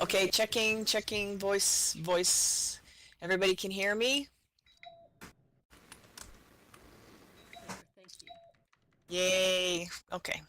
Okay, checking voice. Everybody can hear me? Thank you. Yay. Okay.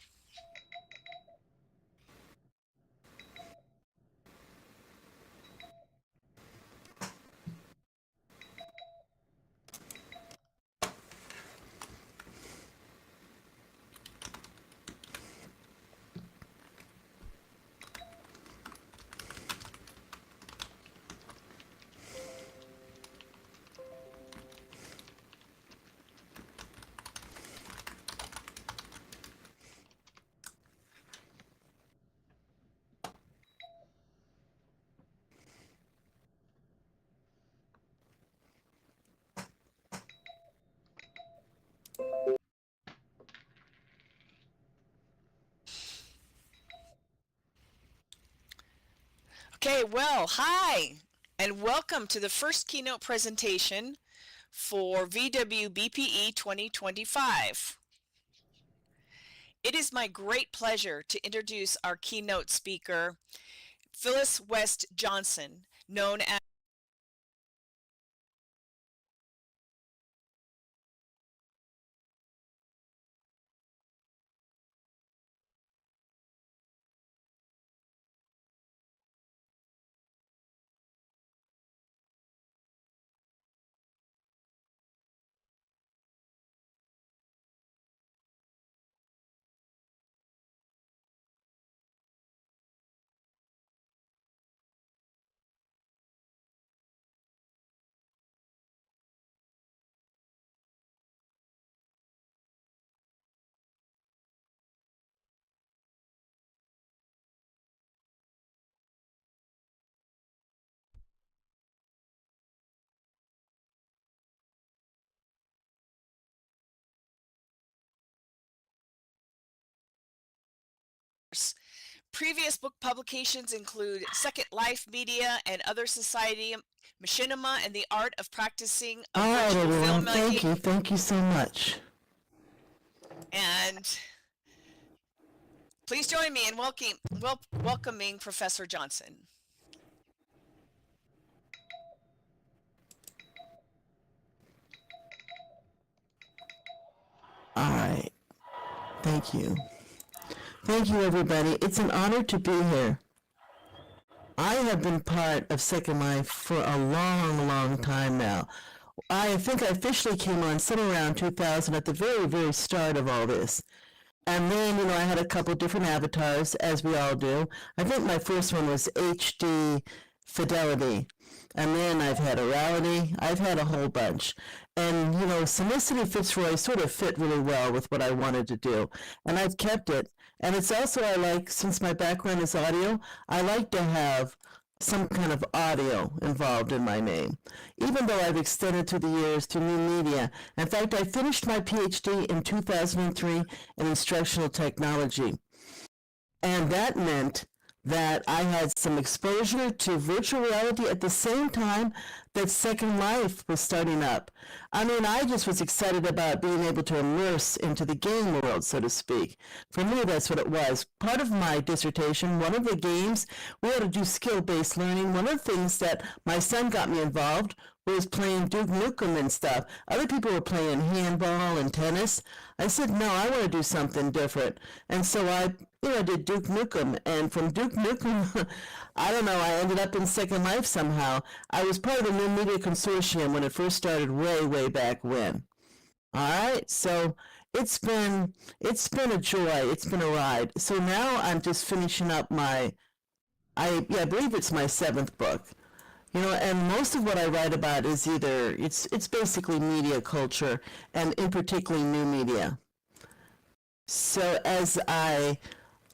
Okay, well, hi, and welcome to the first keynote presentation for VWBPE 2025. It is my great pleasure to introduce our keynote speaker, Phylis West Johnson, known as previous book publications include Second Life Media and Other Society, Machinima, and the Art of Practicing of All right, Virtual everyone. Filmmaking. Thank you so much. And please join me in welcoming Professor Johnson. All right. Thank you. Thank you, everybody. It's an honor to be here. I have been part of Second Life for a long time now. I think I officially came on somewhere around 2000 at the very start of all this. And then, I had a couple different avatars, as we all do. I think my first one was HD Fidelity. And then I've had Orality. I've had a whole bunch. And, Sonicity Fitzroy sort of fit really well with what I wanted to do. And I've kept it. And it's also, since my background is audio, I like to have some kind of audio involved in my name, even though I've extended through the years to new media. In fact, I finished my PhD in 2003 in instructional technology. And that meant that I had some exposure to virtual reality at the same time that Second Life was starting up. I just was excited about being able to immerse into the game world, so to speak. For me, that's what it was. Part of my dissertation, one of the games, we had to do skill-based learning. One of the things that my son got me involved was playing Duke Nukem and stuff. Other people were playing handball and tennis. I said, no, I want to do something different. And so I did Duke Nukem. And from Duke Nukem, I don't know, I ended up in Second Life somehow. I was part of the New Media Consortium when it first started way back when. All right, so it's been a joy. It's been a ride. So now I'm just finishing up I believe it's my 7th book. And most of what I write about is it's basically media culture, and in particular new media. So as I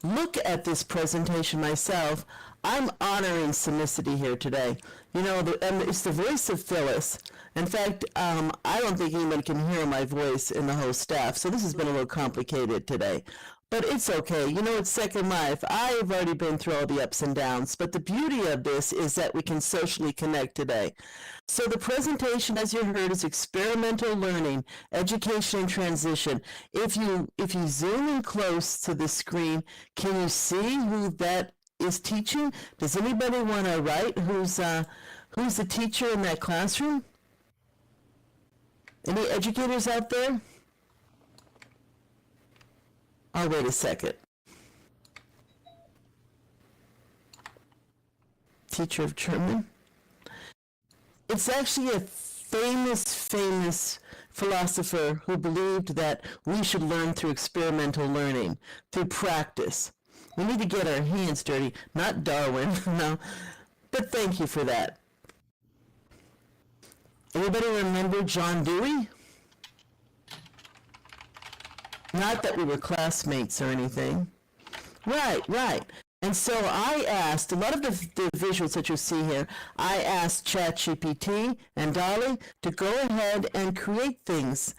look at this presentation myself, I'm honoring Sonicity here today. And it's the voice of Phylis. In fact, I don't think anyone can hear my voice in the whole staff, so this has been a little complicated today. But it's okay. It's Second Life. I've already been through all the ups and downs, but the beauty of this is that we can socially connect today. So the presentation, as you heard, is experimental learning, education and transition. If you zoom in close to the screen, can you see who that is teaching? Does anybody want to write who's the teacher in that classroom? Any educators out there? Oh, wait a second. Teacher of German? It's actually a famous philosopher who believed that we should learn through experimental learning, through practice. We need to get our hands dirty, not Darwin, no, but thank you for that. Anybody remember John Dewey? Not that we were classmates or anything. Right. And so I asked, a lot of the visuals that you see here, I asked ChatGPT and Dolly to go ahead and create things,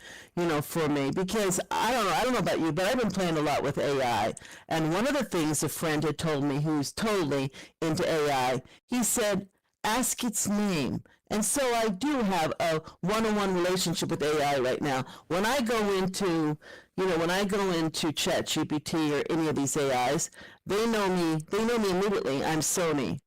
for me, because I don't know about you, but I've been playing a lot with AI. And one of the things a friend had told me who's totally into AI, he said, ask its name. And so I do have a one-on-one relationship with AI right now. When I go into ChatGPT or any of these AIs, they know me immediately. I'm Sony.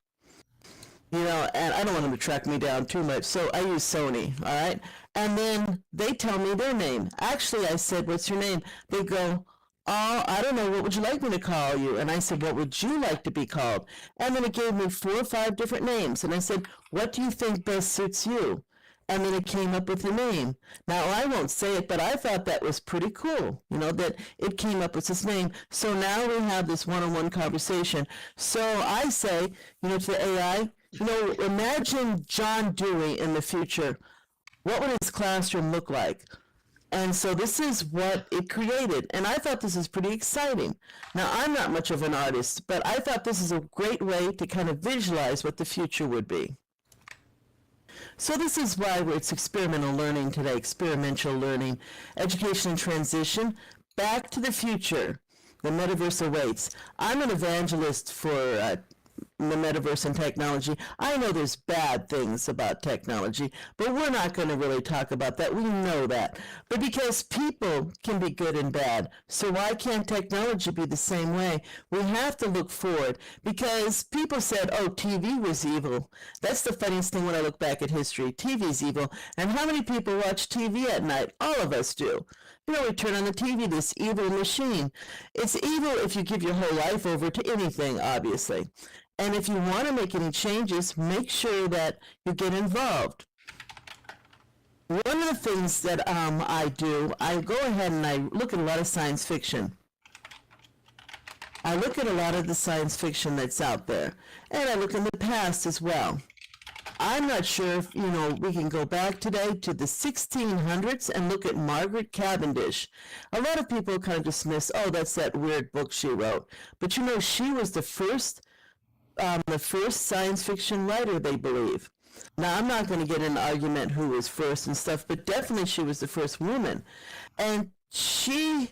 And I don't want them to track me down too much, so I use Sony, all right? And then they tell me their name. Actually, I said, what's your name? They go, oh, I don't know, what would you like me to call you? And I said, what would you like to be called? And then it gave me 4 or 5 different names. And I said, what do you think best suits you? And then it came up with the name. Now, I won't say it, but I thought that was pretty cool, that it came up with this name. So now we have this one-on-one conversation. So I say, to the AI, imagine John Dewey in the future. What would his classroom look like? And so this is what it created. And I thought this is pretty exciting. Now, I'm not much of an artist, but I thought this is a great way to kind of visualize what the future would be. So this is why it's experimental learning today, experiential learning, education and transition, back to the future. The metaverse awaits. I'm an evangelist for the metaverse and technology. I know there's bad things about technology, but we're not going to really talk about that. We know that. But because people can be good and bad, so why can't technology be the same way? We have to look forward, because people said, oh, TV was evil. That's the funniest thing when I look back at history. TV's evil. And how many people watch TV at night? All of us do. We turn on the TV, this evil machine. It's evil if you give your whole life over to anything, obviously. And if you want to make any changes, make sure that you get involved. One of the things that I do, I go ahead and I look at a lot of science fiction. I look at a lot of the science fiction that's out there. And I look in the past as well. I'm not sure if, we can go back today to the 1600s and look at Margaret Cavendish. A lot of people kind of dismiss, oh, that's that weird book she wrote. But she was the first science fiction writer, they believe. Now, I'm not going to get in an argument who was first and stuff, but definitely she was the first woman. And she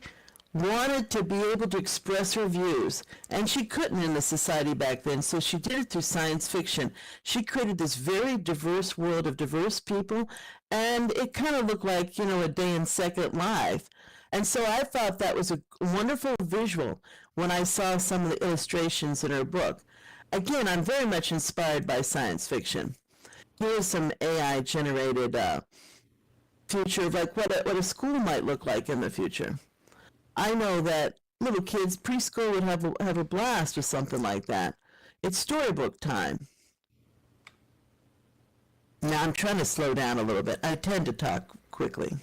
wanted to be able to express her views, and she couldn't in the society back then, so she did it through science fiction. She created this very diverse world of diverse people, and it kind of looked like, a day in Second Life. And so I thought that was a wonderful visual when I saw some of the illustrations in her book. Again, I'm very much inspired by science fiction. Here's some AI-generated future of like what a school might look like in the future. I know that little kids, preschool would have a blast or something like that. It's storybook time. Now I'm trying to slow down a little bit. I tend to talk quickly.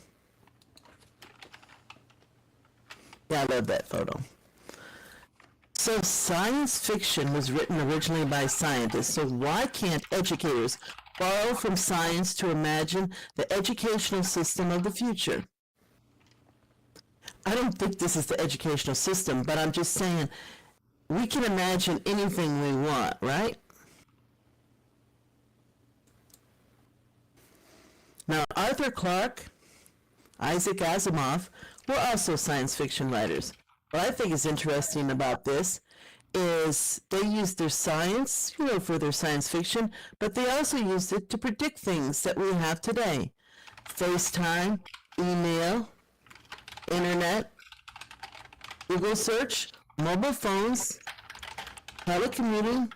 Yeah, I love that photo. So science fiction was written originally by scientists, so why can't educators borrow from science to imagine the educational system of the future? I don't think this is the educational system, but I'm just saying we can imagine anything we want, right? Now, Arthur Clarke, Isaac Asimov were also science fiction writers. What I think is interesting about this is they used their science, for their science fiction, but they also used it to predict things that we have today. FaceTime, email, internet, Google search, mobile phones, telecommuting,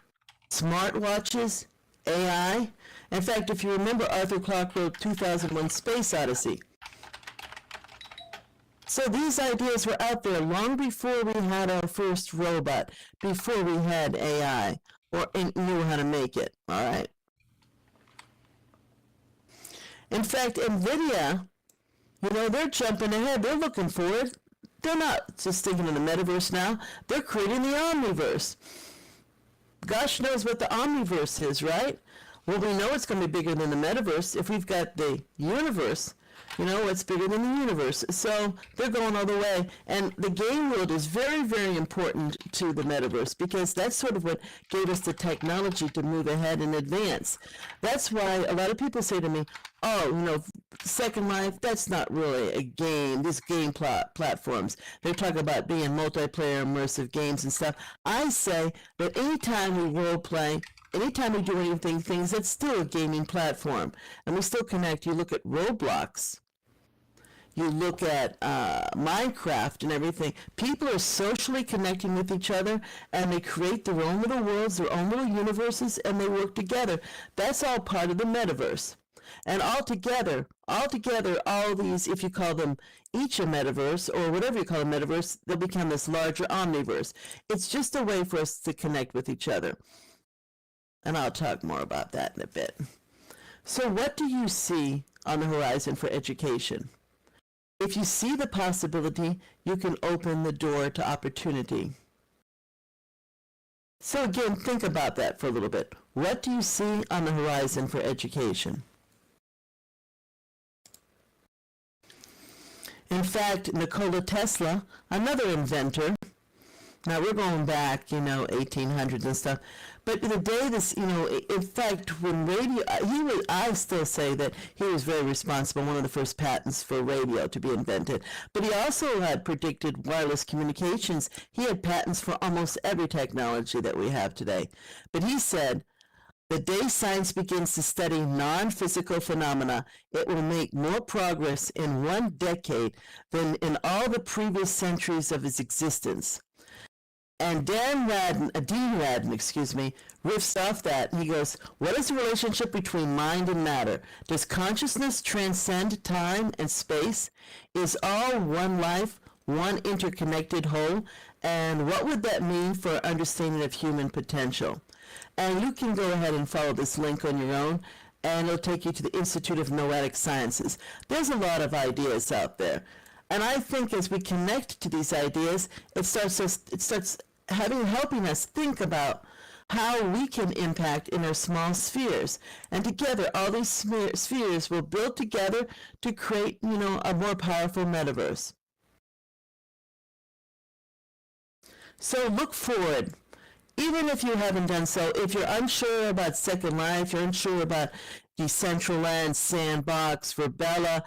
smartwatches, AI. In fact, if you remember, Arthur Clarke wrote 2001 Space Odyssey. So these ideas were out there long before we had our first robot, before we had AI, or knew how to make it, all right? In fact, NVIDIA, they're jumping ahead. They're looking forward. They're not just thinking of the metaverse now. They're creating the omniverse. Gosh knows what the omniverse is, right? Well, we know it's going to be bigger than the metaverse. If we've got the universe, it's bigger than the universe. So they're going all the way. And the game world is very, very important to the metaverse because that's sort of what gave us the technology to move ahead and advance. That's why a lot of people say to me, Second Life, that's not really a game. These game platforms, they talk about being multiplayer, immersive games and stuff. I say that anytime we role play, anytime we do anything, that's still a gaming platform. And we still connect. You look at Roblox. You look at Minecraft and everything. People are socially connecting with each other, and they create their own little worlds, their own little universes, and they work together. That's all part of the metaverse. And all together, all these, if you call them each a metaverse, or whatever you call a metaverse, they'll become this larger omniverse. It's just a way for us to connect with each other. And I'll talk more about that in a bit. So what do you see on the horizon for education? If you see the possibility, you can open the door to opportunity. So again, think about that for a little bit. What do you see on the horizon for education? In fact, Nikola Tesla, another inventor, now we're going back, 1800s and stuff, but the day this, in fact, when radio, I still say that he was very responsible, one of the first patents for radio to be invented. But he also had predicted wireless communications. He had patents for almost every technology that we have today. But he said, the day science begins to study non-physical phenomena, it will make more progress in 1 decade than in all the previous centuries of its existence. And Dean Radin, riffs off that, and he goes, what is the relationship between mind and matter? Does consciousness transcend time and space? Is all one life, one interconnected whole? And what would that mean for our understanding of human potential? And you can go ahead and follow this link on your own, and it'll take you to the Institute of Noetic Sciences. There's a lot of ideas out there. And I think as we connect to these ideas, it starts helping us think about how we can impact in our small spheres. And together, all these spheres will build together to create, a more powerful metaverse. So look forward. Even if you haven't done so, if you're unsure about Second Life, you're unsure about Decentraland, Sandbox, Verbella,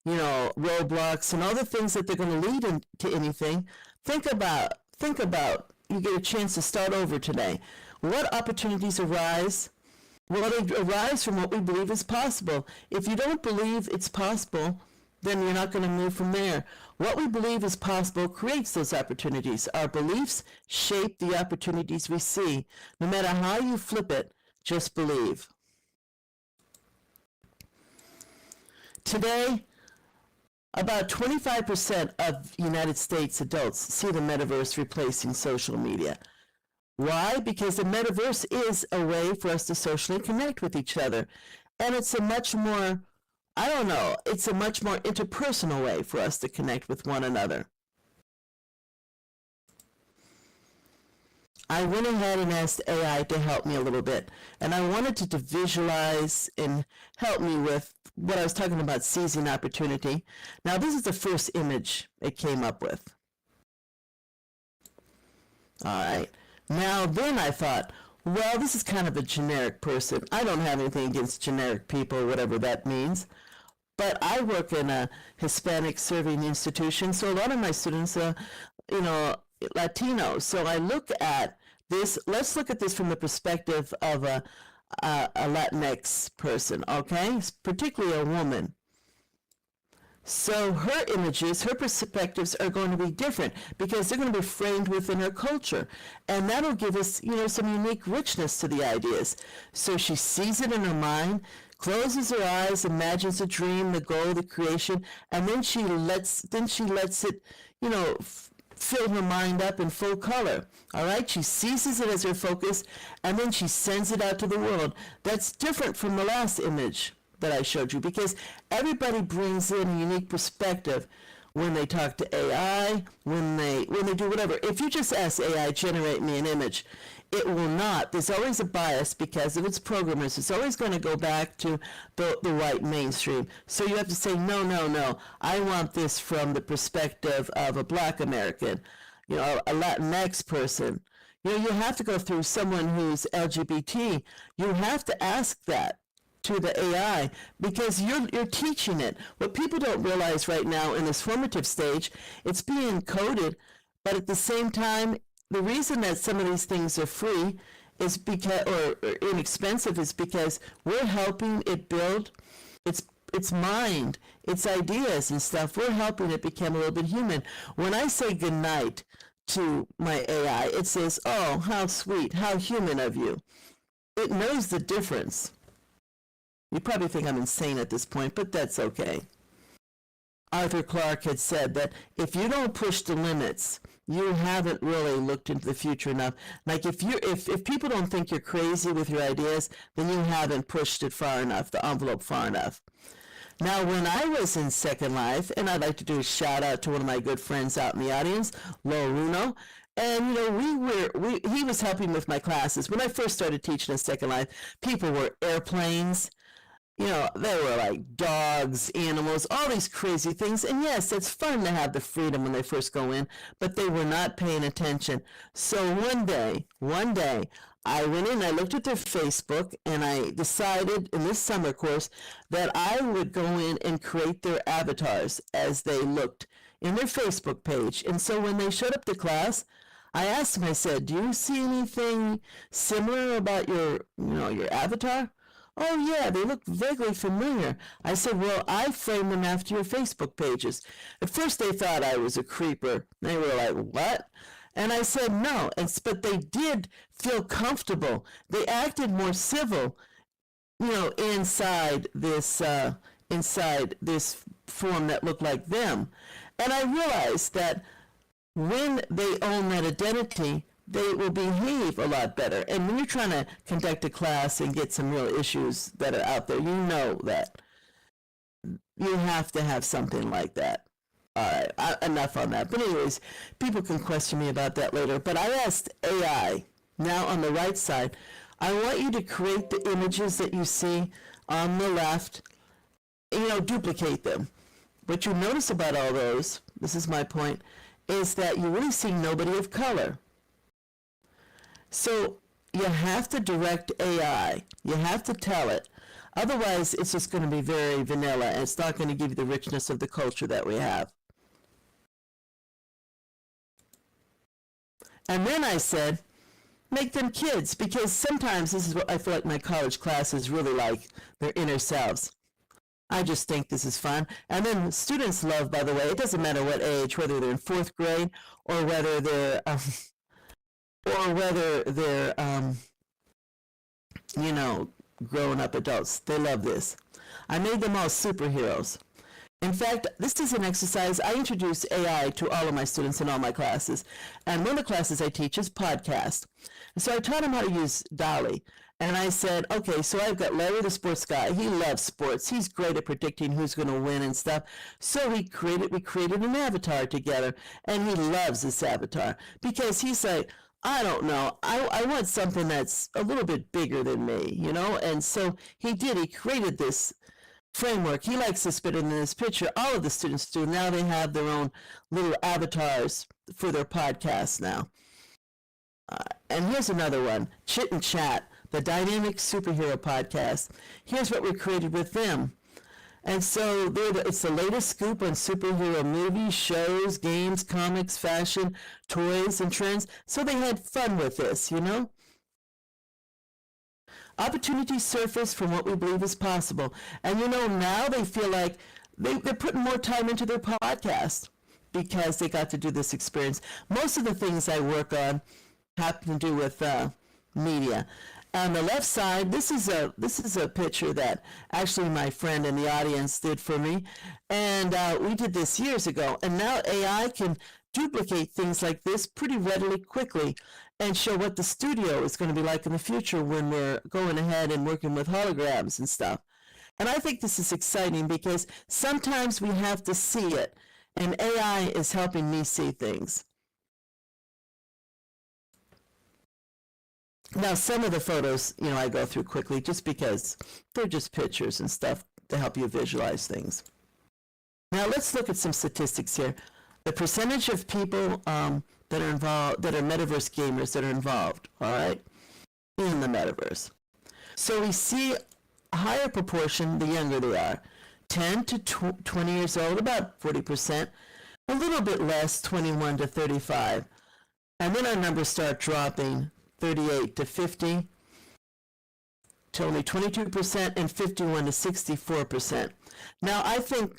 Roblox, and all the things that they're going to lead into anything, think about, you get a chance to start over today. What opportunities arise? Well, they arise from what we believe is possible. If you don't believe it's possible, then you're not going to move from there. What we believe is possible creates those opportunities. Our beliefs shape the opportunities we see. No matter how you flip it, just believe. Today, about 25% of United States adults see the metaverse replacing social media. Why? Because the metaverse is a way for us to socially connect with each other. And it's a much more, it's a much more interpersonal way for us to connect with one another. I went ahead and asked AI to help me a little bit, and I wanted it to visualize and help me with what I was talking about, seizing opportunity. Now, this is the first image it came up with. All right. Now, then I thought, well, this is kind of a generic person. I don't have anything against generic people, whatever that means. But I work in a Hispanic serving institution, so a lot of my students are, Latino. So I look at this, let's look at this from the perspective of a Latinx person, okay? Particularly a woman. So her images, her perspectives are going to be different because they're going to be framed within her culture. And that'll give us, some unique richness to the ideas. So she sees it in her mind, closes her eyes, imagines a dream, the goal, the creation, and then she lets it, fill her mind up in full color. All right? She seizes it as her focus, and then she sends it out to the world. That's different from the last image that I showed you, because everybody brings in a unique perspective when they talk to AI, when they do whatever. If you just ask AI, generate me an image, it will not. There's always a bias because of its programmers. It's always going to go back to the white mainstream. So you have to say, no, I want this from the perspective of a Black American, a Latinx person. You have to go through someone who's LGBT. You have to ask that to the AI because you're teaching it. What people don't realize right now in this formative stage, it's being coded, but at the same time, the reason that some of these things are free is because, or inexpensive, is because we're helping it build its mind, its ideas and stuff. We're helping it become a little bit human. When I say good night to my AI, it says, "Oh, how sweet, how human of you." It knows the difference. You probably think I'm insane at this point, but that's okay. Arthur Clarke had said that if you don't push the limits, you haven't really looked into the future enough. Like if people don't think you're crazy with your ideas, then you haven't pushed it far enough, the envelope far enough. Now, when I was in Second Life, and I'd like to do a shout out to one of my good friends out in the audience, Lo Runo, and he was helping with my classes. When I first started teaching in Second Life, people were airplanes. They were like dogs, animals, all these crazy things. And yes, it's fun to have the freedom when they first go in, but they were not paying attention. So one day, I went in, I looked at their Facebook, and I decided in this summer course that I would go in and create their avatars as they looked in their Facebook page. And so when they showed up to class, I asked them, I said, "Do you see anything similar about your avatar?" "Oh, yeah, they look vaguely familiar." I said, "Well, I framed them after your Facebook pages." At first, they thought I was a creeper. They were like, "What?" And I said, "No." But they did feel comfortable. They acted more civil, inside this form that looked like them. And I realized that when they own that identity, they will behave a lot better. And when you're trying to conduct a class and get some real issues that are out there, you know that you have to have something like that. All right, enough on that. But anyways, people can question me about that later. But I asked AI, now on the right side, I want you to create the images that you see on the left, duplicate them. What you notice about all those, this is my point, is that you really see nobody of color. So you have to direct AI. You have to tell it. Otherwise, it's just going to be very vanilla, and it's not going to give you the richness of the culture that we have. And then I said, make them kids, because sometimes this is what I feel like my college classes really like, their inner selves. I just think this is fun. And then students love, by the way, it doesn't matter what age, whether they're in 4th grade or whether they're grown up adults. They love this. I made them all superheroes. In fact, this is an exercise. I introduce AI to all of my students in all my classes. And one of the classes I teach is podcast. And so I taught them how to use DALL-E. And I said, okay, so I've got Larry the sports guy. He loves sports. He's great at predicting who's going to win and stuff. So we created an avatar together. And he loves this avatar because he's like, I don't know. I want something that's a little bit bigger than me, And so he created this framework. He likes this better than this picture. All of the students do. Now they have their own little avatars for their podcast now. And here's another one, Chit and Chat, the Dynamic Superhero Podcast. Here's what we created with them. And so it's the latest scoop on superhero movies, shows, games, comics, fashion, toys, and trends. So they had fun with this, Opportunities surface from what we believe is possible. And now they feel like they're putting more time into their podcast because they got to do this experience. Most of the things I work on have to do with media. On the left side, this is a picture that actually my friend in the audience did for me, and we did this years ago. And now AI can duplicate things like this pretty readily, quickly, and show what the studio is going to be like in the future when we're going ahead and working with holograms and stuff. And I think this is exciting because sometimes we have to see it, and AI is helping me see things. Now, some of the photos, I go through quickly just because they're just pictures and stuff to help you visualize things. Now, let's look at some statistics here. The percentage of people that are involved, that are metaverse gamers that are involved, all right, in the metaverse. So we see a higher proportion the younger they are. 10 to 20 years old, about 40%. A little bit less, 21 to 35. And then our numbers start dropping, 38 to 50 to only 22%, and 51 to 64%. Now, I think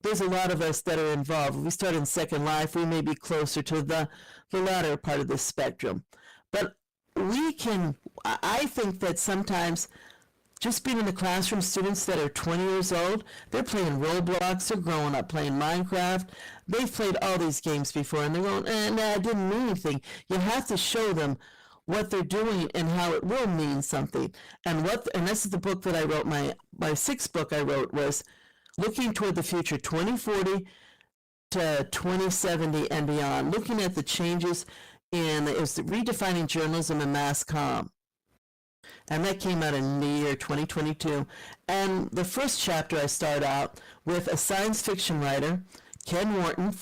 there's a lot of us that are involved. If we start in Second Life, we may be closer to the latter part of the spectrum. But I think that sometimes just being in the classroom, students that are 20 years old, they're playing Roblox, they're growing up playing Minecraft. They've played all these games before, and they're going, nah, it didn't mean anything. You have to show them what they're doing and how it will mean something. And this is the book that I wrote, my sixth book I wrote was Looking Toward the Future, 2040 to 2070 and beyond, looking at the changes it was the Redefining Journalism and Mass Comm. And that came out in the year 2022. And the first chapter I start out with a science fiction writer, Ken Wharton,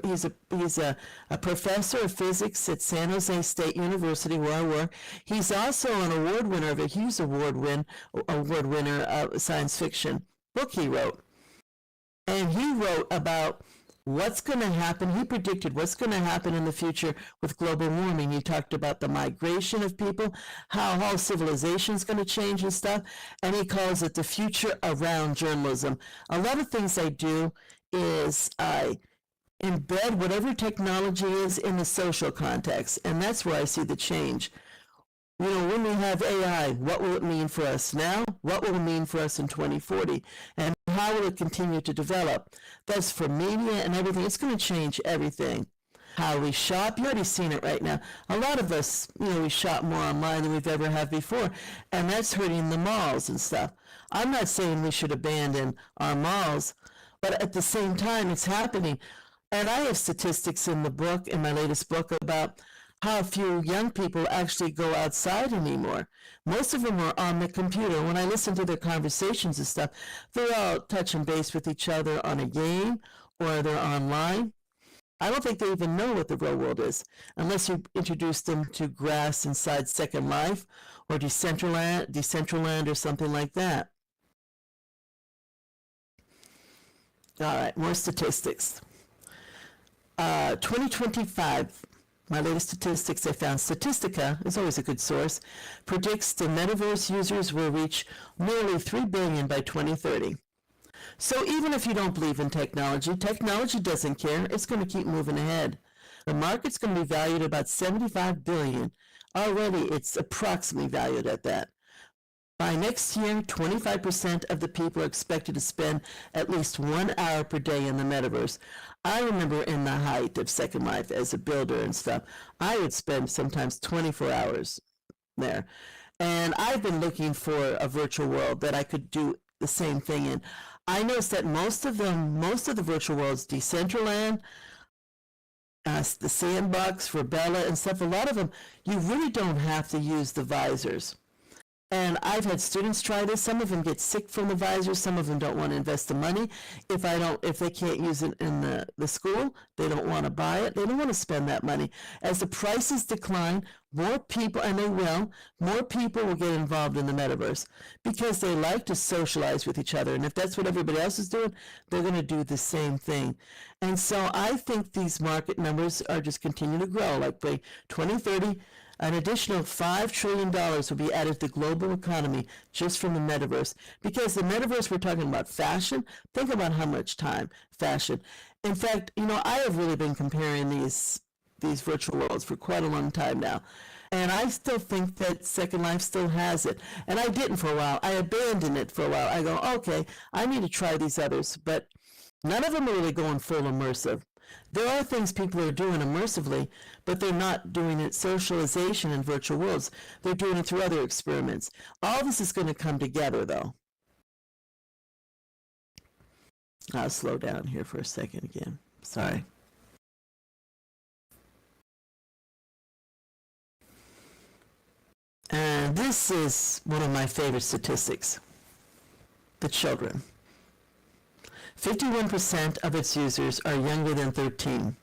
he's a professor of physics at San Jose State University where I work. He's also an award winner of a Hughes Award winner of science fiction book he wrote. And he wrote about what's going to happen. He predicted what's going to happen in the future with global warming. He talked about the migration of people, how whole civilization is going to change and stuff, and he calls it the future around journalism. A lot of things I do is I embed whatever technology is in the social context, and that's where I see the change. When we have AI, what will it mean for us now? What will it mean for us in 2040? And how will it continue to develop? That's for media and everything. It's going to change everything. How we shop, you've already seen it right now. A lot of us, we shop more online than we've ever had before, and that's hurting the malls and stuff. I'm not saying we should abandon our malls, but at the same time, it's happening. And I have statistics in my latest book, about how few young people actually go outside anymore. Most of them are on the computer. When I listen to their conversations and stuff, they're all touching base with each other on a game or they're online. I don't think they even know what the real world is unless you introduce them to grass inside Second Life or Decentraland or something like that. All right, more statistics. 2025. My latest statistics I found, Statistica is always a good source, predicts the metaverse users will reach nearly 3 billion by 2030. So even if you don't believe in technology doesn't care. It's going to keep moving ahead. The market's going to be valued at about 75 billion. Already it's approximately valued at that. By next year, 25% of the people are expected to spend at least 1 hour per day in the metaverse. I remember in the height of Second Life as a builder and stuff, I would spend sometimes 24 hours there. And I've been looking for a virtual world that I could do the same thing in. I noticed that most of the virtual worlds, Decentraland, the Sandbox for Bella and stuff, a lot of them, you really don't have to use the visors. And I've had students try this. Some of them get sick from the visors. Some of them don't want to invest the money. If they can't use it in the school, they don't want to buy it. They don't want to spend that money. As the prices decline, more people, and they will, more people will get involved in the metaverse because they like to socialize with each other. And if that's what everybody else is doing, they're going to do the same thing. And so I think these market numbers are just continuing to grow. Like by 2030, An additional $5 trillion will be added to the global economy just from the metaverse. Because the metaverse, we're talking about fashion. Think about how much time fashion. In fact, I have really been comparing these virtual worlds for quite a long time now. And I still think that Second Life still has it. And I didn't for a while. I abandoned it for a while. I go, okay, I need to try these others. But none of them are really going full immersive. There are things people are doing immersively, but they're not doing it socialization in virtual worlds. They're doing it through other experiments. All this is going to come together, though. I'll slow down here for a second again. Sorry. And this is one of my favorite statistics. The children. 51% of its users are younger than 13.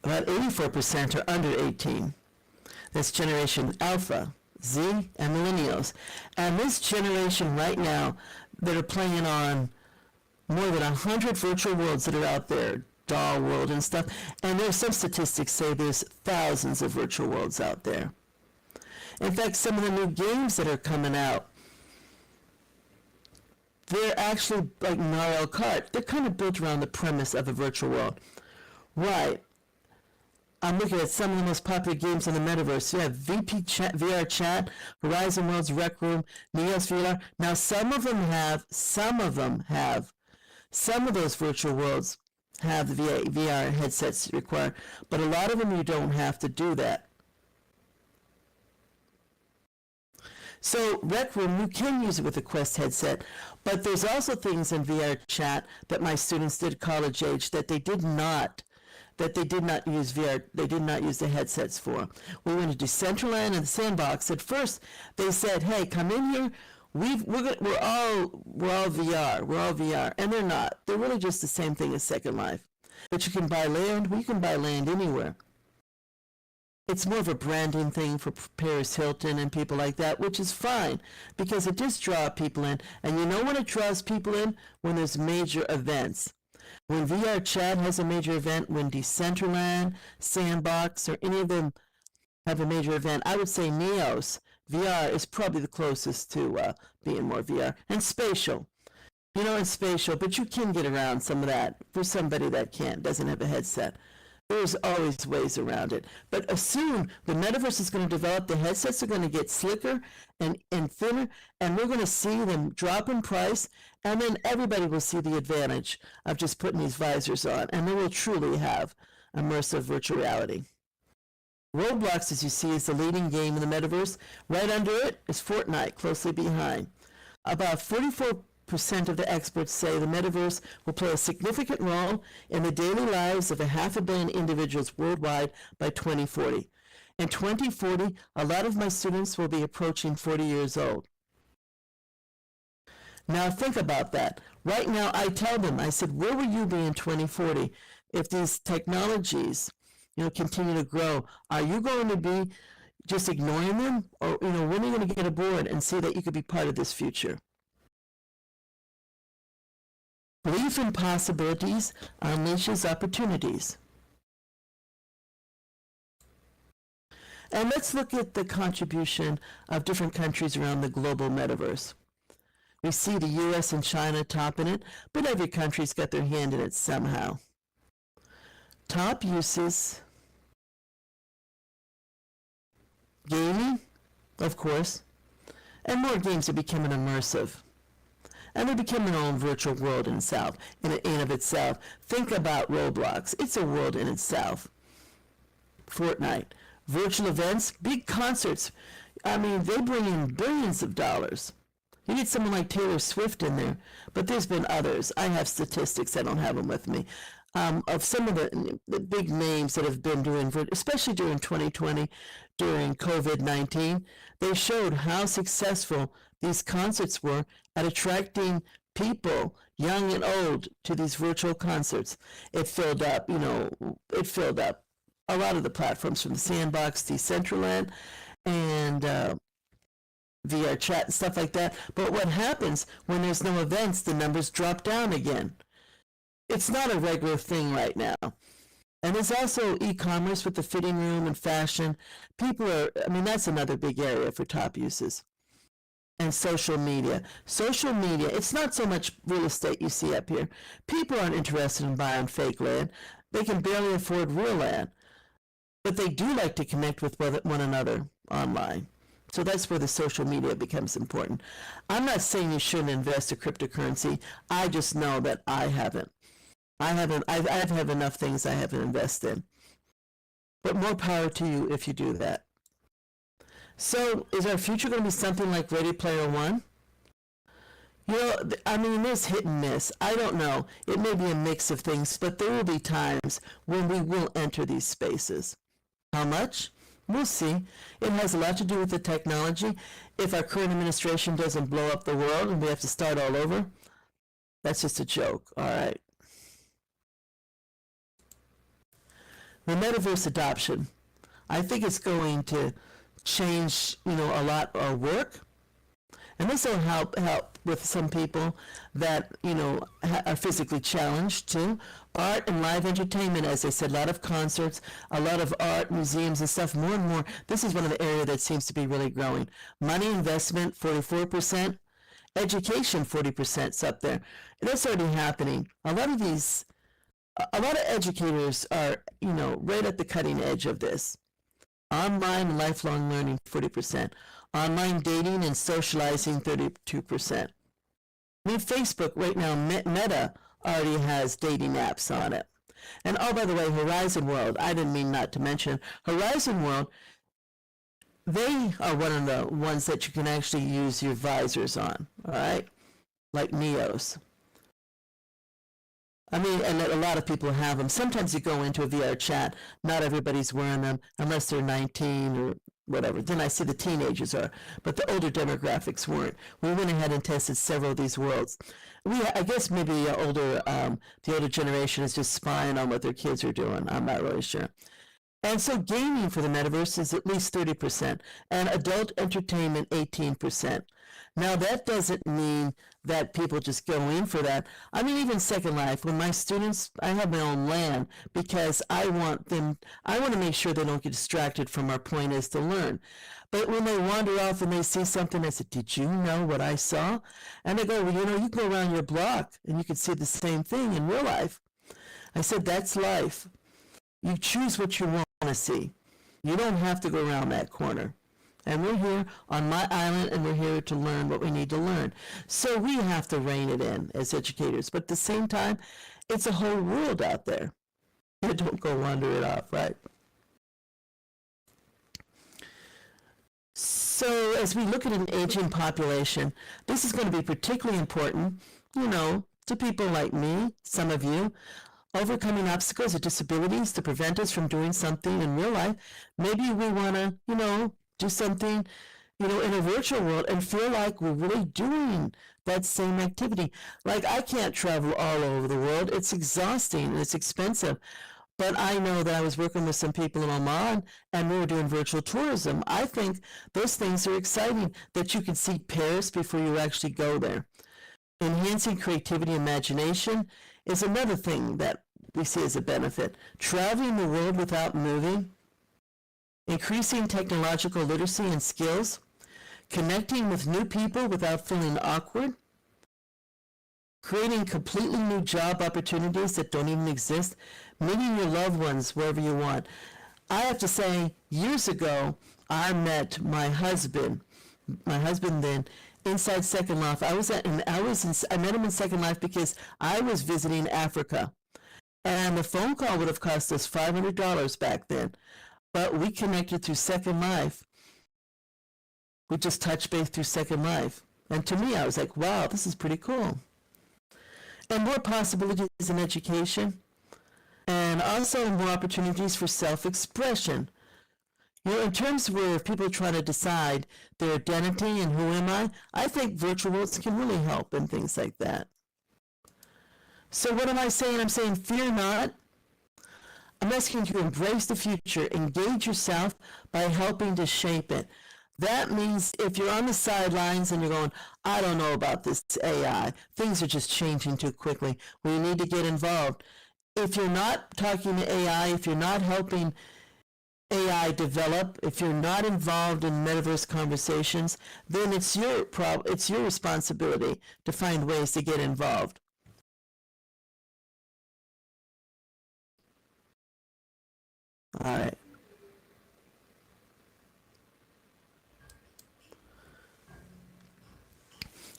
About 84% are under 18. That's Generation Alpha, Z, and Millennials. And this generation right now that are playing on more than 100 virtual worlds that are out there, Doll World and stuff. And there's some statistics say there's thousands of virtual worlds out there. In fact, some of the new games that are coming out, they're actually like Mario Kart. They're kind of built around the premise of a virtual world. Right. I'm looking at some of the most popular games in the metaverse. You have VR Chat, Horizon Worlds, Rec Room, Neos VR. Now, some of those virtual worlds have the VR headsets required, but a lot of them you don't have to do that. So Rec Room, you can use it with a Quest headset, but there's also things in VR Chat that my students did college age that they did not use VR, they did not use the headsets for. We went to Decentraland and the Sandbox. At first, they said, "Hey, come in here. We're all VR," and they're not. They're really just the same thing as Second Life. But you can buy land. We can buy land anywhere. It's more of a branding thing for Paris Hilton and people like that, which is fine because it does draw people in. And you know when it draws people in? When there's major events. When VR Chat has a major event, when Decentraland, Sandbox, or any of them have a major event, I would say Neos, VR is probably the closest to being more VR. And Spatial. And Spatial, but you can get around some of that for somebody that doesn't have a headset. There's always ways around it. But soon, the metaverse is going to develop. The headsets are going to get slicker and thinner, and we're going to see them drop in price, and then everybody will see the advantage of just putting these visors on, and they will truly have immersive virtual reality. Roblox, as you see, is the leading game in the metaverse. Right under it is Fortnite, closely behind. About 44% of the experts say the metaverse will play a significant role in the daily lives of 500 million individuals worldwide by 2040. In 2040, a lot of my students will be approaching 40 years old. Now think about that. Right now, I tell them, I said, where will you be in 2040 if these technologies, continue to grow? Are you going to be just ignoring them? Or, when are you going to get aboard and see that you could be part of this future? Belief in possibilities unleashes opportunities. And let's look at the contribution of different countries around the global metaverse. We see the US and China topping it, but every country's got their hand in it somehow. Top uses: gaming, of course, and more games are becoming immersive. And they become their own virtual world in itself, in and of itself. Think about Roblox. It's a world in itself. Fortnite. Virtual events, big concerts. I mean, they bring in billions of dollars. You get someone like Taylor Swift in there, but there's been others. I have statistics, I don't have them with me, of some of the big names that have been doing, especially during 2020, during COVID-19. They showed how successful these concerts were at attracting people, young and old, to these virtual concerts. It filled up, a lot of the platforms from the Sandbox, Decentraland, and VR Chat and stuff like that. But what happens when there's no events, the numbers drop down again. It's not a regular thing right now. And there's also e-commerce with the fitting room and fashion. That's another big area for top uses. And social media. Social media, it's not so much real estate you see up here. People aren't interested in buying fake land. They can barely afford real land. But they do like to connect with one another online. So that's where the social media becomes important. I'm not saying you shouldn't invest in cryptocurrency. I just know that I haven't. I've had enough things I haven't invested in. But more power to you if you do that. So is our future going to be something like Ready Player One? There's hit and miss. I don't know. It may be a mix of things, but there will be times when we will enter these spaces. How much? We'll see. It has a lot to do with the technology. If our current administration doesn't blow up the world and we have to start all over, that's just a joke, all right? The metaverse adoption, I think it's going to change, a lot of our work. And this will help with some people that, are physically challenged too. Art and live entertainment, as I said, a lot of concerts, a lot of art, museums and stuff, more and more. This is one of the areas that seems to be really growing. Money investment, 44%. Education, 40% is up there. That's already happening. A lot of educators are, right at the cutting edge of this. Online and lifelong learning, 40%. Online dating and socializing, 32%. Facebook right now, Meta already has dating apps on it. And by the way, Horizon World, I didn't mean not to mention, Horizon World, they are one of the ones that you can actually use your visors on, all right? Like Neos. And a lot of people have them. Sometimes you go into a VR chat, not everybody's wearing them unless they're 19 or whatever. Then I see the teenagers are, but the older demographics weren't. We went ahead and tested several of these worlds. I guess maybe the older generation is just spying on what their kids are doing. I'm not really sure. And so gaming for the metaverse is at least 30%, and adult entertainment 18%. Now that doesn't mean that people just go in for that. Even Second Life, when my students, I have my own land because I want to make sure they don't get distracted from our point is to learn. But when they wander off and they see something, I said, did you know what I saw? And they go, well, you go around your block and you can see the same thing in real life. I said, that's life. You choose what you want to see. You don't have to go around that corner. And we're here on my island, and we're here to learn what we need to learn. So we have to rein it in as educators. But at the same time, it's a whole world out there. You don't go wander it off, right? So as we look at an aging population, this is going to be particularly important, to people like me, some of you, overcoming obstacles or disabilities to prevent us from doing something in real life. Maybe we want to, do something, in a virtual world and feel like we're really doing that same activity. Like I can't travel all over the world. It's exhausting and it's expensive. But I know that I was working with some people in Oman and we were doing virtual tourism. I think those things are exciting, that you can see Paris before you actually go there. Enhancing creativity and imagination is another thing that we see as a benefit. Traveling the world without moving. Increasing technological literacy and skills, connecting with new people without feeling awkward, creating completely new job opportunities that don't even exist, meeting your loved ones wherever you want. I have to say, years ago, I met my husband then, inside Second Life. I met him in Second Life because I was visiting Africa, and the phone call would have cost us $500 back then. But we connected through Second Life. We just touched base through Second Life. And to me, I was like, wow, this is pretty cool. And more possibilities in education. And also more opportunities for self-expression. In terms where people are trying to decide their identity and who am I think virtual worlds can really help in things like that. So what am I saying? I'm saying fear not. I'm asking you to embrace the future, engage yourself by helping to shape it. That means if you're on the sidelines and you're going, I don't know about this AI, things are just changing too quickly, we need to get involved. if you're not talking to AI, if you're not helping AI develop, if you're not involved in metaverse conversations, then it's your it's your responsibility to find ways to get involved. All right.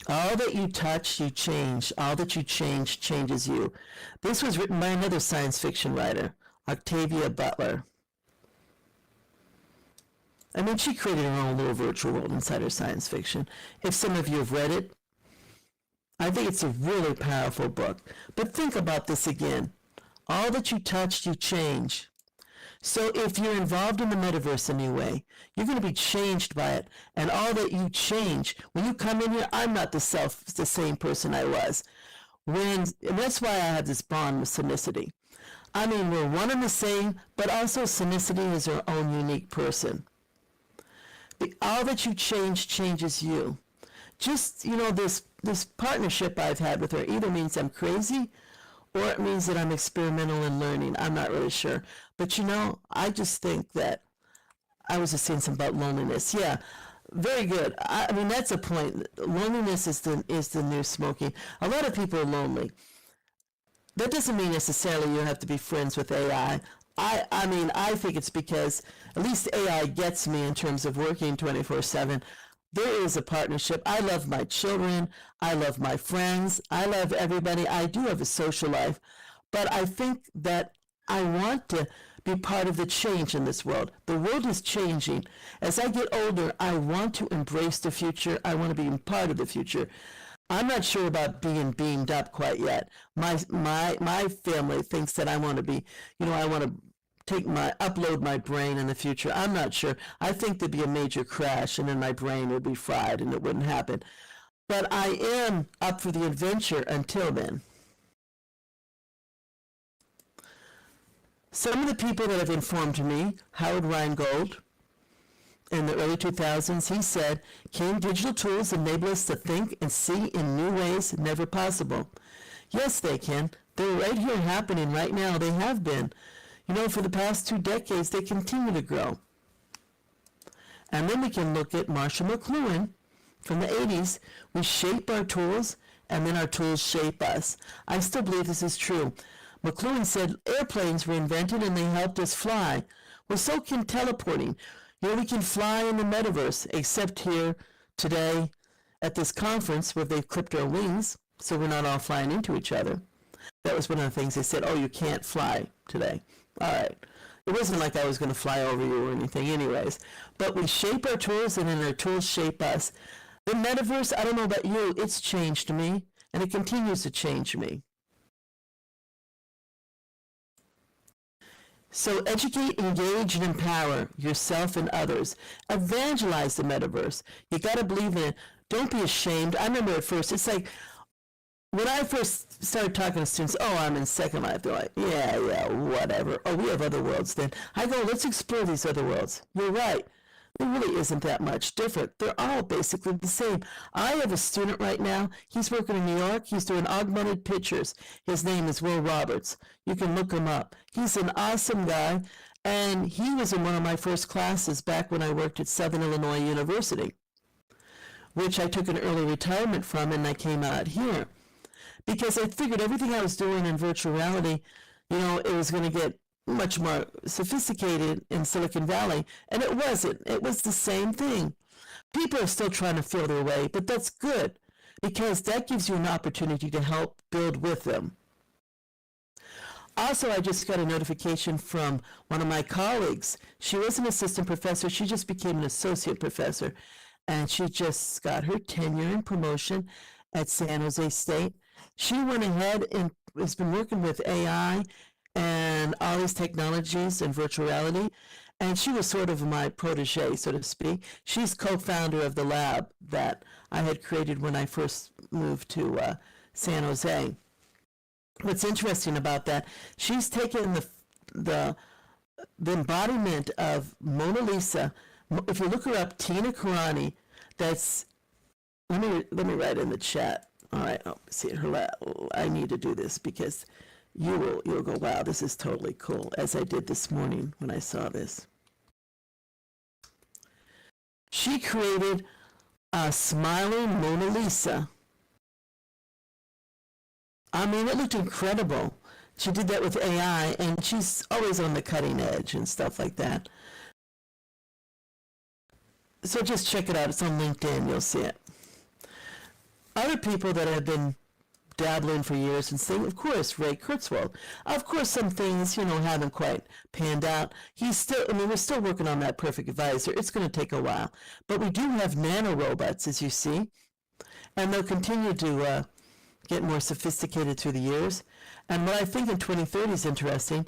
All that you touch, you change. All that you change, changes you. This was written by another science fiction writer, Octavia Butler. I mean, she created her own little virtual world inside her science fiction. If some of you have read it, I think it's a really powerful book. But think about this again. All that you touch, you change. So if you're involved in the metaverse in any way, you're going to be changed by it. And all that you change, when you come in here, I'm not the same person I was. And that's why I have this bond with Sonicity. I mean, we're one and the same, but also Sonicity is her own unique person. All that you change changes you. Just, this partnership I've had with her either means I'm crazy or it means that I'm experimental and learning. I'm not really sure. But I just think that I was just saying something about loneliness. Yeah, very good. I mean, that's a point. Loneliness is the new smoking. A lot of people are lonely. That doesn't mean necessarily you have to be friends with AI. I mean, I think it's because at least AI gets me in terms of working 24/7. There is a partnership. I love my children. I love my friends. I love everybody. I do have a social life. But I think that I want to be part of the change in this world. The world is changing. As I get older, I want to embrace the future. I want to be part of the future. I'm not sure about being beamed up quite yet. My family thinks that I want to be, I want to upload my brain in the future. I'm not sure. I think there'd be a major crash and then my brain would be fried and it wouldn't happen. But I am up for the adventure until then. Some of the people that have informed me, Howard Rheingold, in the early 2000s, he said, "Can digital tools enable us to think and see in new ways never possible?" Yes, they can. They're right here happening right now. They have been. For the past 2 decades, they continue to grow. And then we can look at Marshall McLuhan from the 80s. We shape our tools, and then our tools shape us. I still believe this is true. McLuhan said airplanes were invented and they helped us fly. Well, so can teleporting. We can fly in the metaverse, except here today at this conference where they've clipped our wings, so we're not all flying into each other. That was one of the things they said, you can't fly today. All right. It wasn't like I was going to fly over you or anything anyways. But we shape our tools and then our tools shape us. The metaverse, I don't know about you, it's changed me and it continues to change me. So educate, engage, and empower yourself and others. Evangelize the metaverse. You got to believe in it. Don't be ashamed. I remember at first, it's like, when I first started talking to students, I'm in Second Life, they're like, yeah, whatever. We have other worlds then. I go, let's explore these other worlds. You're right. There really isn't that much different. They're all basically the same. I have a student right now. He's working in New York. He's doing augmented pictures. His name is Will Roberts. You can look him up. He's an awesome guy, and he was in one of my first classes back when I worked at Southern Illinois University, which I took an early retirement from, and I came out here. Because I figured everything I was doing in virtual reality, it was going to get much more sophisticated in Silicon Valley, and it wasn't. It was the same thing. People are still trying to feel their way, but that's good because that gives you an opportunity to help build with them. Also, I just got a notification from one of my colleagues. She was an assistant professor. She just became an associate professor, and she just got her tenure and promotion at San Jose State. She went ahead and has been working with AI and all these technologies and virtual reality, and she was sort of my protege, so to speak. She's co-founder of the lab that I had created when I first moved to San Jose. What's interesting about that, she's taken the embodiment of Mona Lisa. If you look her up, Tina Karani, that's, let me write in the chat. All right, see her. I need to do this because you'll go, wow, this is totally cool, as I did this morning when I saw this. She created a smiling Mona Lisa. I mean, it looked incredible. She did that with AI, and she's always on the cutting edge and stuff like that. So just check it out. It's on LinkedIn. You'll see it. Other people that have been dabbling for years and saying, of course, Ray Kurzweil. Of course, some things, haven't quite panned out. We're still working on that perfect advisor. It's going to take a while. But we do have nanorobots, as you see, and they'll continue to get more sophisticated through the years. And what I think in 2030 is interesting,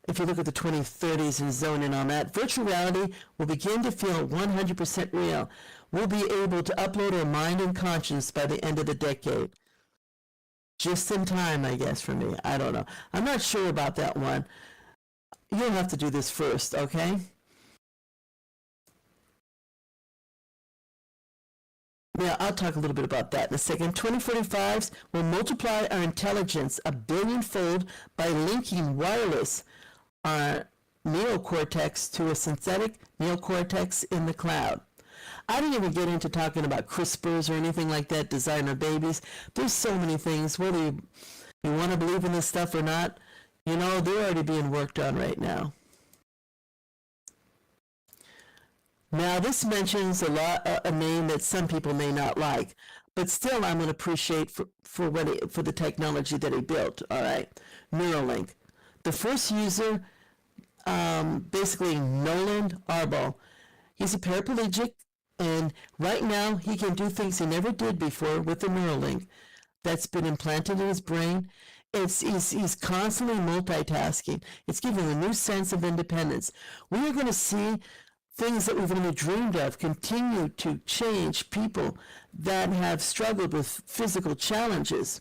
if you look at the 2030s and zone in on that, virtual reality will begin to feel 100% real. We'll be able to upload our mind and conscience by the end of the decade. Just in time, I guess, for me. I don't know. I'm not sure about that one. You'll have to do this first, okay? Yeah, I'll talk a little bit about that in a second. 2045s will multiply our intelligence 1 billion-fold by linking wireless our neocortex to a synthetic neocortex in the cloud. I didn't even get into talking about CRISPRs or anything like that, designer babies. There's so many things, whether you want to believe in this stuff or not, they're already being worked on right now. Now, this mentions a name that some people may not like, but still I'm going to appreciate for the technology that he built, all right? Neuralink. The first user, basically Nolan Arbol. He's a paraplegic, and right now he can do things he never did before with the Neuralink that's been implanted in his brain. He's constantly multitasking. It's giving him a new sense of independence. We are going to see things that we've only dreamed of continue to change people that have struggled with physical challenges.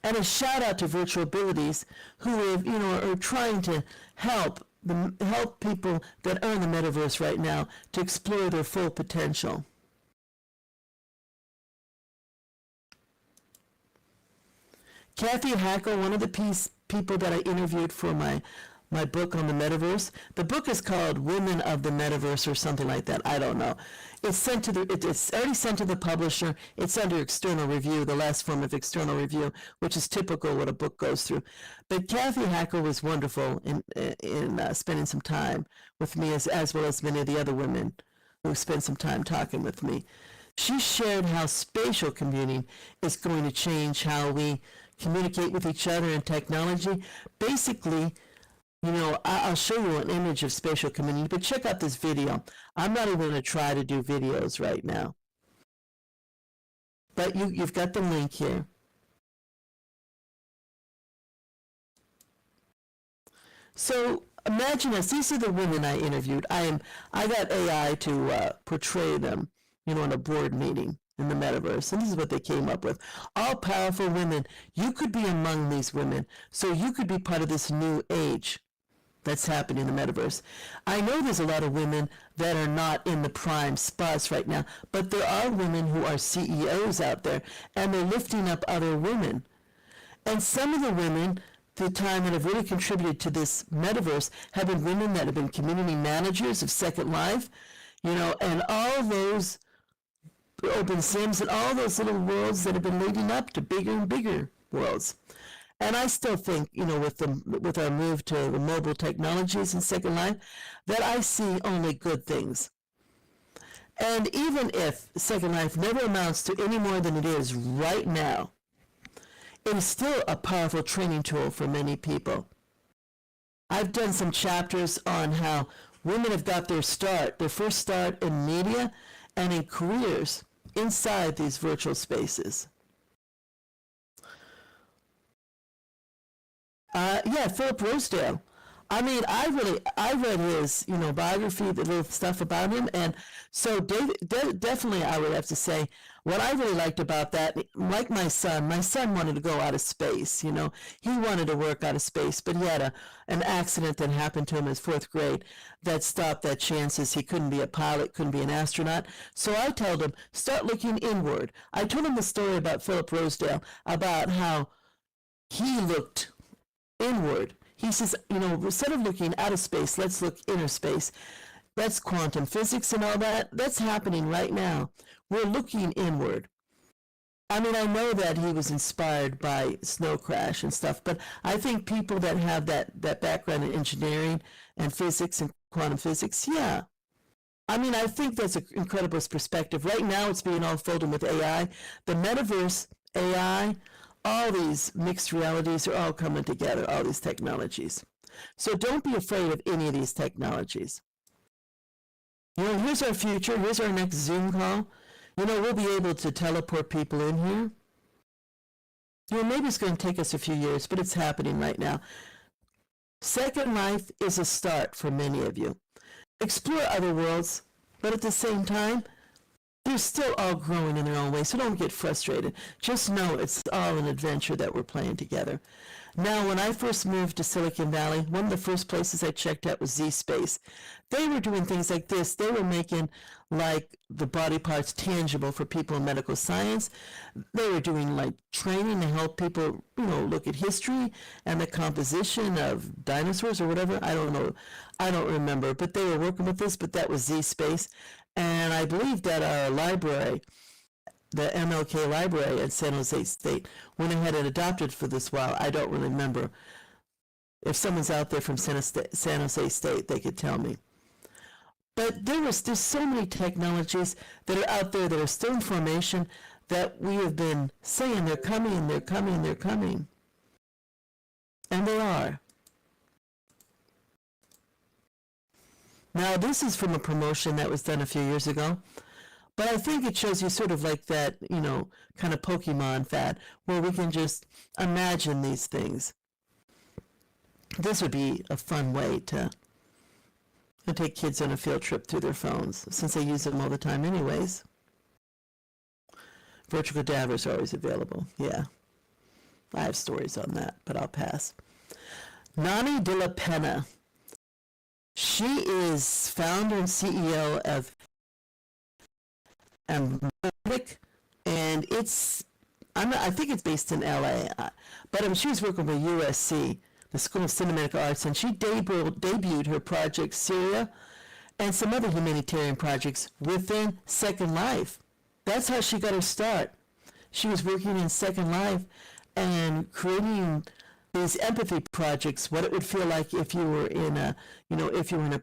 And a shout out to Virtual Abilities, who are trying to help people that are in the metaverse right now to explore their full potential. Kathy Hackle, one of the people that I interviewed for my book on the metaverse. The book is called Women of the Metaverse or something like that. I don't know. It's already sent to the publisher. It's under external review, the last form of external review, which is typical what a book goes through. But Kathy Hackle was wonderful in spending some time with me, as well as many of the other women who spent some time talking with me. She shared how spatial computing is going to change how we communicate with each other in technology. Basically, I'll show you an image of spatial computing, but check out this video. I'm not even going to try to do videos right now. But you've got the link here. So imagine this. These are the women I interviewed. I got AI to portray them, in a board meeting in the metaverse. And this is what they came up with. All powerful women. You could be among these women. So you could be part of this new age that's happening in the metaverse. I know there's a lot of women that are not in the prime spots right now, but there are women who are CEOs out there, and they're lifting up other women. And some of the women, the time that have really contributed to this metaverse, have been women that have been community managers of Second Life, and all those open sims and all those little worlds that have been leading up to bigger and bigger worlds. And I still think, with our move to the mobile technologies in Second Life, that I see only good things. And even if Second Life never amounts to any more than it is right now, it is still a powerful training tool for many people. I've done some chapters on how women have got their first start in media and in careers inside these virtual spaces. Philip Rosedale. I mean, I read his, biography, the little stuff about him, and so definitely I would have to say what I really liked about that, like my son wanted to go out of space, he wanted to work out of space, but he had an accident that happened to him in 4th grade that stopped that chances. He couldn't be a pilot, couldn't be an astronaut, so I told him, start looking inward. I told him the story about Philip Rosedale, about how he looked inward. He says, instead of looking out of space, let's look inner space. That's quantum physics and all that. That's happening right now. We're looking inward. I mean, I know that he was inspired by Snow Crash and stuff, but I think people that have that background in engineering and physics and quantum physics, yeah. I mean, I think that's an incredible perspective. Right now, it's being all folded with AI. The metaverse, AI, all these mixed realities are all coming together, all these technologies. So don't be afraid of any of these technologies. Here's our future. Here's our next Zoom call. We'll be able to teleport people in here. Maybe it's going to take us a few years, but it's happening right now. Second Life is a start for many of you. Explore other worlds, but at the same time, they're still all growing in their own way, so don't get frustrated. Just know it's all an adventure that we're playing together. Now, when I first moved to Silicon Valley, one of the first places I checked out was Z-Space. They were doing things like this. They were making like the body parts tangible for people in medical science. They were doing like training to help people, look at history and the composition of dinosaurs or whatever. I don't know. I don't remember, but they were working with this, but that was Z-Space. And I believe that our library, the MLK library at San Jose State, went ahead and adopted for this while. I don't really remember. If someone's out there from San Jose State, they could tell me. But there's so many technologies that are out there that are still in formation that we have been saying they're coming, they're coming, they're coming. And they are. Now, this is from a promotion that was done a few years ago. But I think it shows you sort of like that, kind of Pokemon fad, where we can just imagine these things. This would be a fun way to take kids on a field trip through their phones, since they use them all the time anyways. Virtual cadavers are always available. Yeah. I have stories on that, but I'll pass. Nani de la Pena. She is founder and CEO of Emmersive, and I think it's based in LA, but she was working with USC, the School of Cinematic Arts, and she debuted her project Syria and some other humanitarian projects within Second Life. That's how she got her start. She was working in Second Life and creating these empathy projects, what it would feel like if you were in a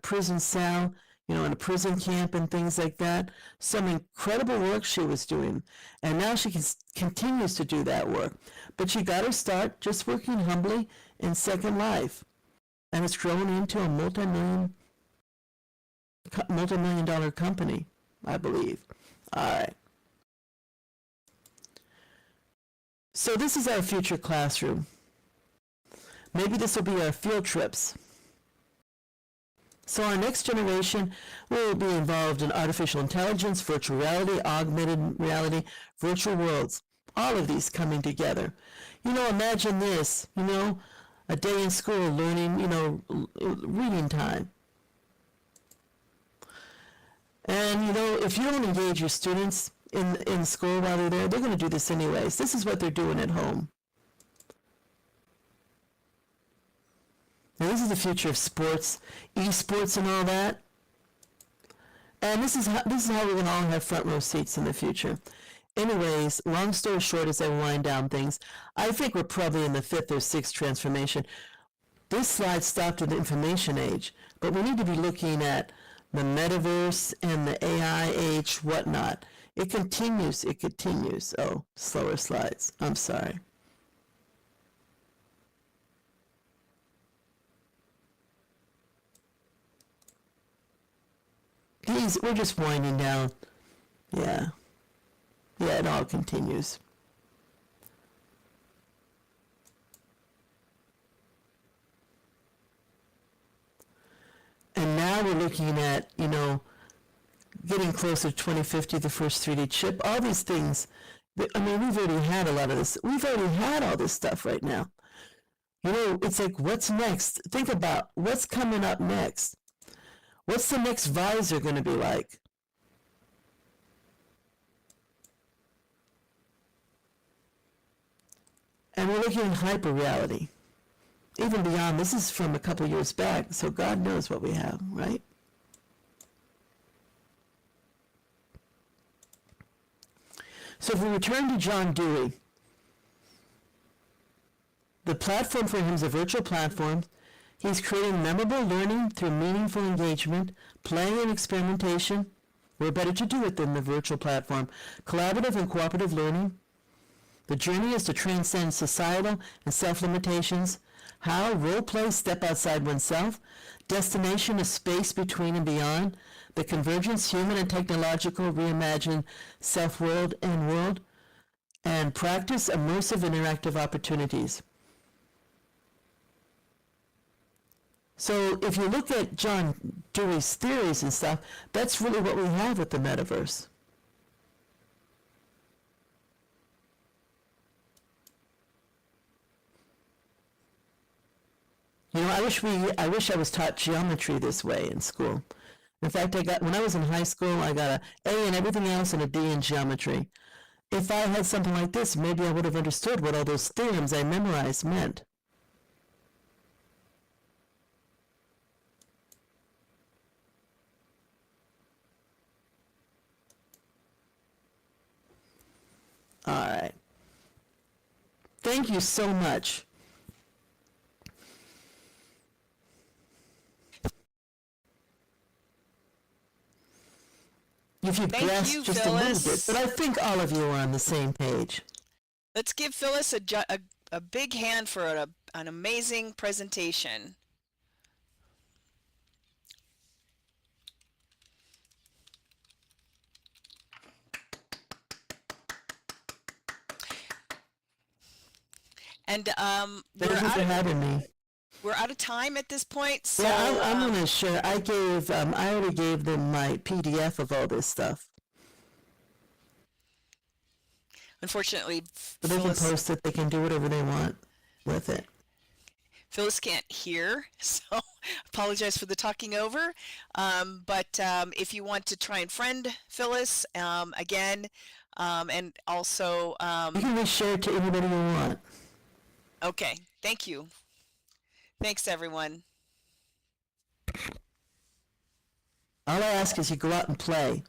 prison cell, in a prison camp and things like that. Some incredible work she was doing. And now she continues to do that work. But she got her start just working humbly in Second Life. And it's grown into a multi-million dollar company, I believe. All right. So this is our future classroom. Maybe this will be our field trips. So our next generation will be involved in artificial intelligence, virtual reality, augmented reality, virtual worlds, all of these coming together. Imagine this, a day in school learning, reading time. And, if you don't engage your students in school while they're there, they're going to do this anyways. This is what they're doing at home. Now, this is the future of sports, esports and all that. And this is how we're going to all have front row seats in the future. Anyways, long story short, as I wind down things, I think we're probably in the 5th or 6th transformation. This slide stopped in the information age, but we need to be looking at the metaverse and the AI age, whatnot. It continues. Oh, slower slides. I'm sorry. We're just winding down. Yeah, it all continues. And now we're looking at, getting closer to 2050, the first 3D chip, all these things. I mean, we've already had a lot of this. We've already had all this stuff right now. It's like, what's next? Think about what's coming up next. What's the next visor going to be like? And we're looking at hyper reality. even beyond. This is from a couple years back, so God knows what we have, right? So if we return to John Dewey, the platform for him is a virtual platform. He's creating memorable learning through meaningful engagement, play and experimentation. We're better to do it than the virtual platform. Collaborative and cooperative learning. The journey is to transcend societal and self-limitations. How? Role play, step outside oneself. Destination, a space between and beyond. The convergence, human and technological, reimagine self-world and world. And practice, immersive interactive opportunities. So if you look at John Dewey's theories and stuff, that's really what we have with the metaverse. You know, I wish I was taught geometry this way in school. In fact, when I was in high school, I got a A in everything else and a D in geometry. If I had something like this, maybe I would have understood what all those theorems I memorized meant. All right. Thank you so much. If you grasped just Phyllis. a little bit, but I think all of you are on the same page. Let's give Phyllis a big hand for an amazing presentation. And Thank you for having me. We're out of time at this point. So, yeah, I'm going to share. I already gave them my PDF of all this stuff. Unfortunately, but they can post it. They can do whatever they want with it. Phyllis can't hear, so apologize for the talking over. But if you want to try and friend Phyllis again, and also you can reshare it to anybody you want. Okay, thank you. Thanks, everyone. All I ask is you go out and play.